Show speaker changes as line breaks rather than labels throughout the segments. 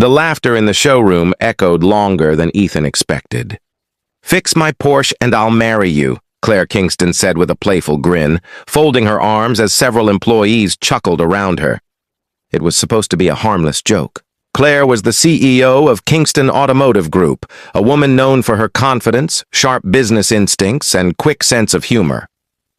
The laughter in the showroom echoed longer than Ethan expected. "Fix my Porsche and I'll marry you," Claire Kingston said with a playful grin, folding her arms as several employees chuckled around her. It was supposed to be a harmless joke. Claire was the CEO of Kingston Automotive Group, a woman known for her confidence, sharp business instincts, and quick sense of humor.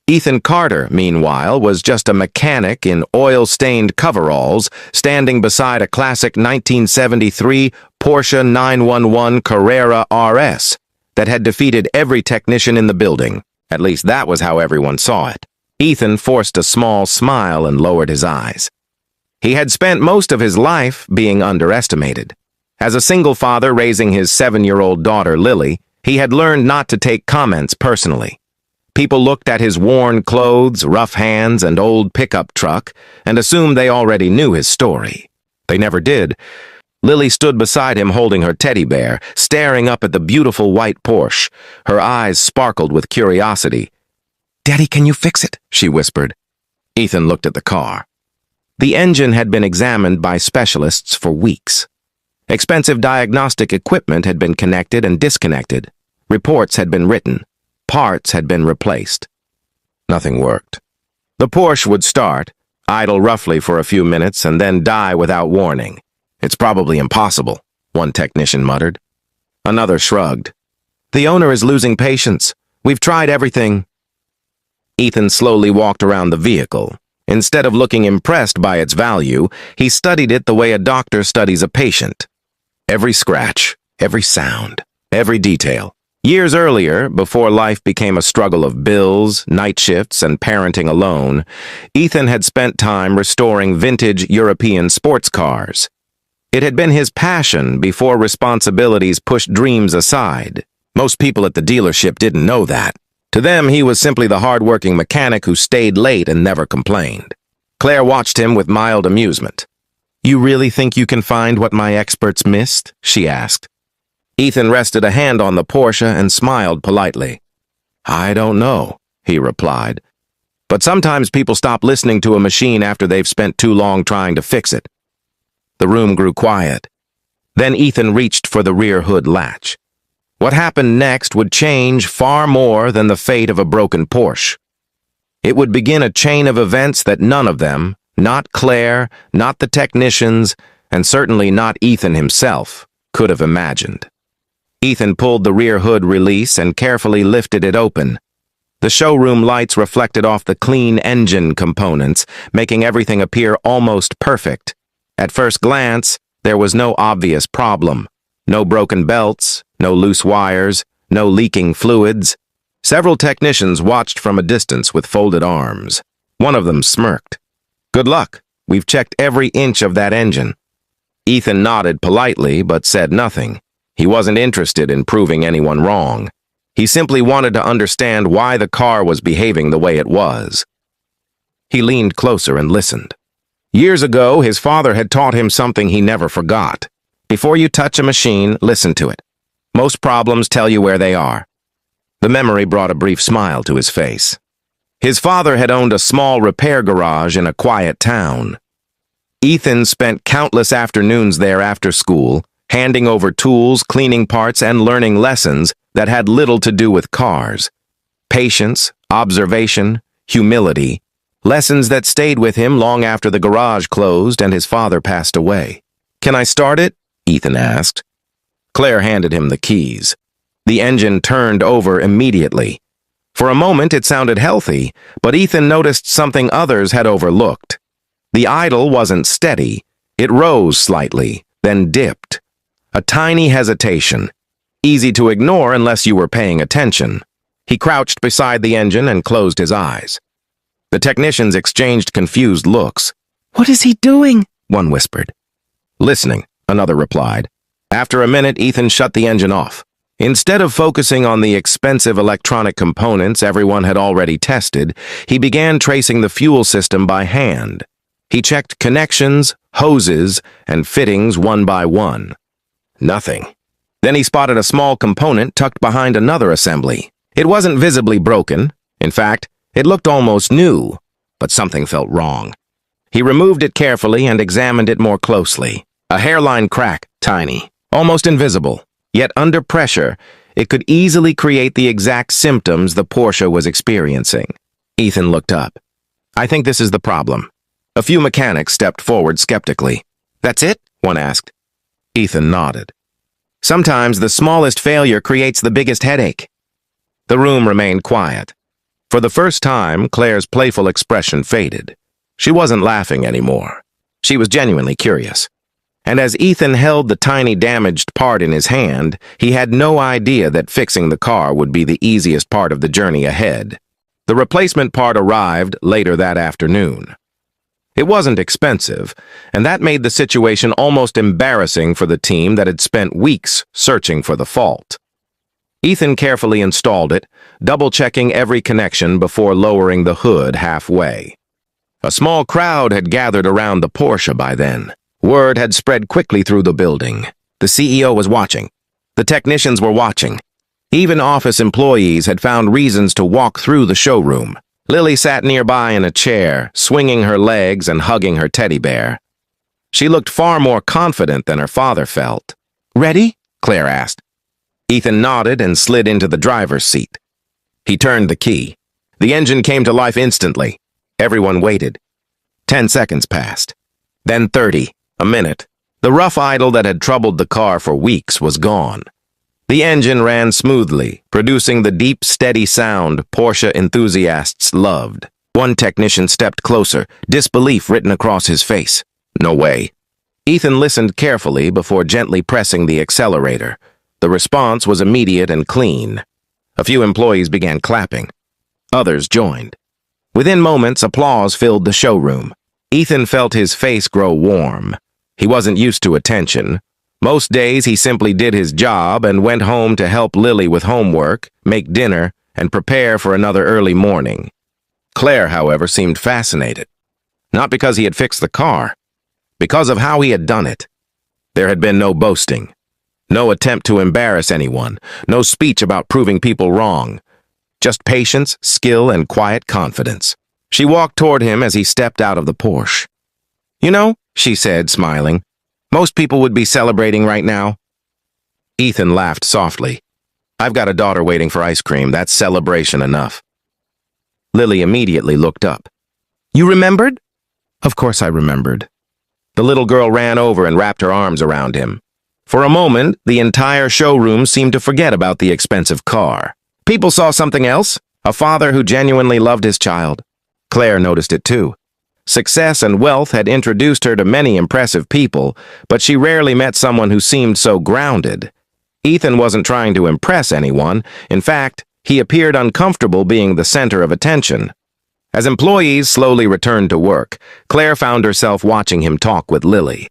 Ethan Carter, meanwhile, was just a mechanic in oil-stained coveralls, standing beside a classic 1973 Porsche 911 Carrera RS that had defeated every technician in the building. At least that was how everyone saw it. Ethan forced a small smile and lowered his eyes. He had spent most of his life being underestimated. As a single father raising his 7-year-old daughter, Lily, he had learned not to take comments personally. People looked at his worn clothes, rough hands, and old pickup truck and assumed they already knew his story. They never did. Lily stood beside him holding her teddy bear, staring up at the beautiful white Porsche. Her eyes sparkled with curiosity. "Daddy, can you fix it?" she whispered. Ethan looked at the car. The engine had been examined by specialists for weeks. Expensive diagnostic equipment had been connected and disconnected. Reports had been written. Parts had been replaced. Nothing worked. The Porsche would start, idle roughly for a few minutes, and then die without warning. "It's probably impossible," one technician muttered. Another shrugged. "The owner is losing patience. We've tried everything." Ethan slowly walked around the vehicle. Instead of looking impressed by its value, he studied it the way a doctor studies a patient. Every scratch, every sound, every detail. Years earlier, before life became a struggle of bills, night shifts, and parenting alone, Ethan had spent time restoring vintage European sports cars. It had been his passion before responsibilities pushed dreams aside. Most people at the dealership didn't know that. To them, he was simply the hard-working mechanic who stayed late and never complained. Claire watched him with mild amusement. "You really think you can find what my experts missed?" she asked. Ethan rested a hand on the Porsche and smiled politely. "I don't know," he replied. "But sometimes people stop listening to a machine after they've spent too long trying to fix it." The room grew quiet. Then Ethan reached for the rear hood latch. What happened next would change far more than the fate of a broken Porsche. It would begin a chain of events that none of them, not Claire, not the technicians, and certainly not Ethan himself, could have imagined. Ethan pulled the rear hood release and carefully lifted it open. The showroom lights reflected off the clean engine components, making everything appear almost perfect. At first glance, there was no obvious problem. No broken belts, no loose wires, no leaking fluids. Several technicians watched from a distance with folded arms. One of them smirked. "Good luck. We've checked every inch of that engine." Ethan nodded politely but said nothing. He wasn't interested in proving anyone wrong. He simply wanted to understand why the car was behaving the way it was. He leaned closer and listened. Years ago, his father had taught him something he never forgot. Before you touch a machine, listen to it. Most problems tell you where they are. The memory brought a brief smile to his face. His father had owned a small repair garage in a quiet town. Ethan spent countless afternoons there after school, handing over tools, cleaning parts, and learning lessons that had little to do with cars. Patience, observation, humility, lessons that stayed with him long after the garage closed and his father passed away. "Can I start it?" Ethan asked. Claire handed him the keys. The engine turned over immediately. For a moment it sounded healthy, but Ethan noticed something others had overlooked. The idle wasn't steady. It rose slightly, then dipped. A tiny hesitation. Easy to ignore unless you were paying attention. He crouched beside the engine and closed his eyes. The technicians exchanged confused looks. "What is he doing?" one whispered. "Listening," another replied. After a minute, Ethan shut the engine off. Instead of focusing on the expensive electronic components everyone had already tested, he began tracing the fuel system by hand. He checked connections, hoses, and fittings one by one. Nothing. Then he spotted a small component tucked behind another assembly. It wasn't visibly broken. In fact, it looked almost new, but something felt wrong. He removed it carefully and examined it more closely. A hairline crack, Tiny, almost invisible, yet under pressure, it could easily create the exact symptoms the Porsche was experiencing. Ethan looked up. "I think this is the problem." A few mechanics stepped forward skeptically. "That's it?" one asked. Ethan nodded. "Sometimes the smallest failure creates the biggest headache." The room remained quiet. For the first time, Claire's playful expression faded. She wasn't laughing anymore. She was genuinely curious. And as Ethan held the tiny damaged part in his hand, he had no idea that fixing the car would be the easiest part of the journey ahead. The replacement part arrived later that afternoon. It wasn't expensive, and that made the situation almost embarrassing for the team that had spent weeks searching for the fault. Ethan carefully installed it, double-checking every connection before lowering the hood halfway. A small crowd had gathered around the Porsche by then. Word had spread quickly through the building. The CEO was watching. The technicians were watching. Even office employees had found reasons to walk through the showroom. Lily sat nearby in a chair, swinging her legs and hugging her teddy bear. She looked far more confident than her father felt. "Ready?" Claire asked. Ethan nodded and slid into the driver's seat. He turned the key. The engine came to life instantly. Everyone waited. 10 seconds passed. Then 30. A minute. The rough idle that had troubled the car for weeks was gone. The engine ran smoothly, producing the deep, steady sound Porsche enthusiasts loved. One technician stepped closer, disbelief written across his face. "No way." Ethan listened carefully before gently pressing the accelerator. The response was immediate and clean. A few employees began clapping. Others joined. Within moments, applause filled the showroom. Ethan felt his face grow warm. He wasn't used to attention. Most days he simply did his job and went home to help Lily with homework, make dinner, and prepare for another early morning. Claire, however, seemed fascinated. Not because he had fixed the car, because of how he had done it. There had been no boasting, no attempt to embarrass anyone, no speech about proving people wrong. Just patience, skill, and quiet confidence. She walked toward him as he stepped out of the Porsche. "You know," she said, smiling, "most people would be celebrating right now." Ethan laughed softly. "I've got a daughter waiting for ice cream. That's celebration enough." Lily immediately looked up. "You remembered?" "Of course I remembered." The little girl ran over and wrapped her arms around him. For a moment, the entire showroom seemed to forget about the expensive car. People saw something else, a father who genuinely loved his child. Claire noticed it too. Success and wealth had introduced her to many impressive people, but she rarely met someone who seemed so grounded. Ethan wasn't trying to impress anyone. In fact, he appeared uncomfortable being the center of attention. As employees slowly returned to work, Claire found herself watching him talk with Lily.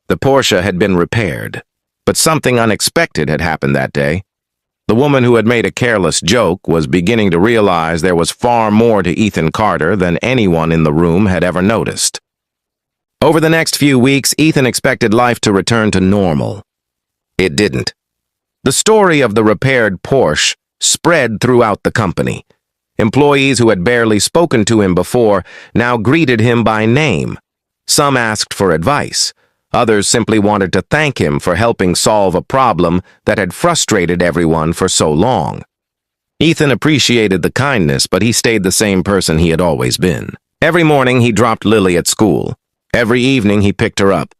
The Porsche had been repaired, but something unexpected had happened that day. The woman who had made a careless joke was beginning to realize there was far more to Ethan Carter than anyone in the room had ever noticed. Over the next few weeks, Ethan expected life to return to normal. It didn't. The story of the repaired Porsche spread throughout the company. Employees who had barely spoken to him before now greeted him by name. Some asked for advice. Others simply wanted to thank him for helping solve a problem that had frustrated everyone for so long. Ethan appreciated the kindness, but he stayed the same person he had always been. Every morning he dropped Lily at school. Every evening he picked her up.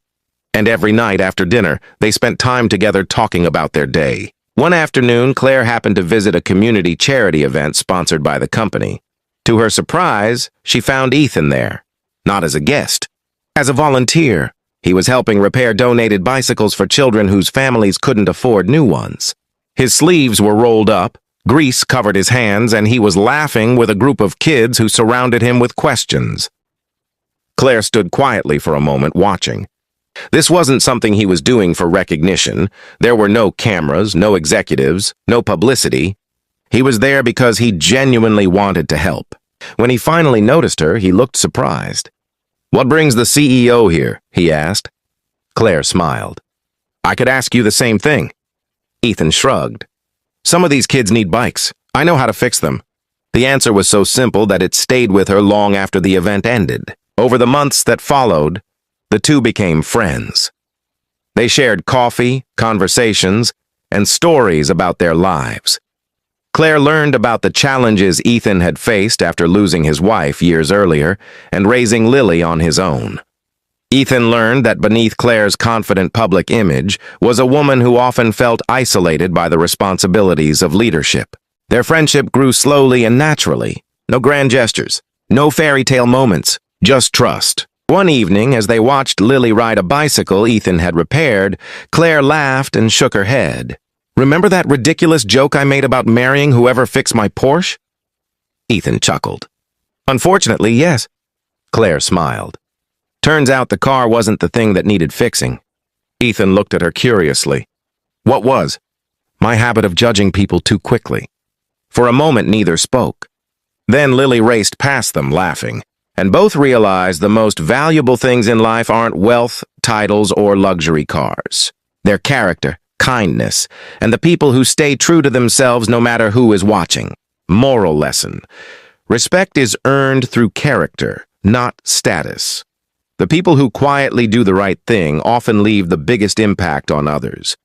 And every night after dinner, they spent time together talking about their day. One afternoon, Claire happened to visit a community charity event sponsored by the company. To her surprise, she found Ethan there. Not as a guest, as a volunteer. He was helping repair donated bicycles for children whose families couldn't afford new ones. His sleeves were rolled up, grease covered his hands, and he was laughing with a group of kids who surrounded him with questions. Claire stood quietly for a moment, watching. This wasn't something he was doing for recognition. There were no cameras, no executives, no publicity. He was there because he genuinely wanted to help. When he finally noticed her, he looked surprised. "What brings the CEO here?" he asked. Claire smiled. "I could ask you the same thing." Ethan shrugged. "Some of these kids need bikes. I know how to fix them." The answer was so simple that it stayed with her long after the event ended. Over the months that followed, the two became friends. They shared coffee, conversations, and stories about their lives. Claire learned about the challenges Ethan had faced after losing his wife years earlier and raising Lily on his own. Ethan learned that beneath Claire's confident public image was a woman who often felt isolated by the responsibilities of leadership. Their friendship grew slowly and naturally. No grand gestures, no fairy tale moments, just trust. One evening, as they watched Lily ride a bicycle Ethan had repaired, Claire laughed and shook her head. "Remember that ridiculous joke I made about marrying whoever fixed my Porsche?" Ethan chuckled. "Unfortunately, yes." Claire smiled. Turns out the car wasn't the thing that needed fixing. Ethan looked at her curiously. "What was?" "My habit of judging people too quickly." For a moment, neither spoke. Then Lily raced past them, laughing, and both realized the most valuable things in life aren't wealth, titles, or luxury cars. They're character, kindness, and the people who stay true to themselves no matter who is watching. Moral lesson. Respect is earned through character, not status. The people who quietly do the right thing often leave the biggest impact on others.